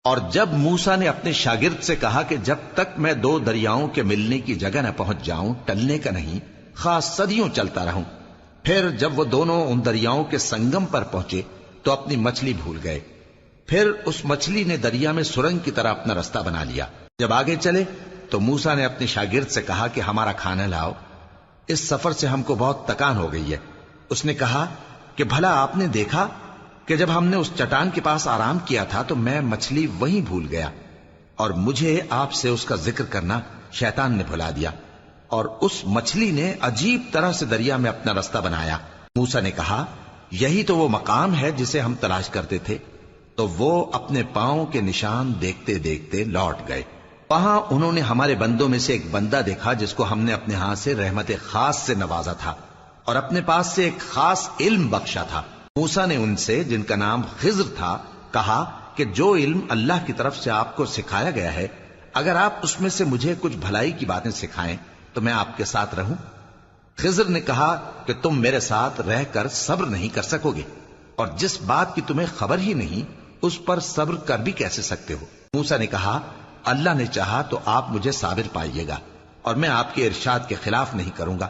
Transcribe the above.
اور جب موسیٰ نے اپنے شاگرد سے کہا کہ جب تک میں دو دریاؤں کے ملنے کی جگہ نہ پہنچ جاؤں ٹلنے کا نہیں، خاص صدیوں چلتا رہوں، پھر جب وہ دونوں ان دریاؤں کے سنگم پر پہنچے تو اپنی مچھلی بھول گئے۔ پھر اس مچھلی نے دریا میں سرنگ کی طرح اپنا رستہ بنا لیا۔ جب آگے چلے تو موسیٰ نے اپنے شاگرد سے کہا کہ ہمارا کھانا لاؤ، اس سفر سے ہم کو بہت تکان ہو گئی ہے۔ اس نے کہا کہ بھلا آپ نے دیکھا کہ جب ہم نے اس چٹان کے پاس آرام کیا تھا تو میں مچھلی وہیں بھول گیا، اور مجھے آپ سے اس کا ذکر کرنا شیطان نے بھلا دیا، اور اس مچھلی نے عجیب طرح سے دریا میں اپنا رستہ بنایا۔ موسیٰ نے کہا یہی تو وہ مقام ہے جسے ہم تلاش کرتے تھے۔ تو وہ اپنے پاؤں کے نشان دیکھتے دیکھتے لوٹ گئے۔ وہاں انہوں نے ہمارے بندوں میں سے ایک بندہ دیکھا جس کو ہم نے اپنے ہاں سے رحمت خاص سے نوازا تھا اور اپنے پاس سے ایک خاص علم بخشا تھا۔ موسیٰ نے ان سے جن کا نام خضر تھا کہا کہ جو علم اللہ کی طرف سے آپ کو سکھایا گیا ہے، اگر آپ اس میں سے مجھے کچھ بھلائی کی باتیں سکھائیں تو میں آپ کے ساتھ رہوں۔ خضر نے کہا کہ تم میرے ساتھ رہ کر صبر نہیں کر سکو گے، اور جس بات کی تمہیں خبر ہی نہیں اس پر صبر کر بھی کیسے سکتے ہو؟ موسیٰ نے کہا اللہ نے چاہا تو آپ مجھے صابر پائیے گا، اور میں آپ کے ارشاد کے خلاف نہیں کروں گا۔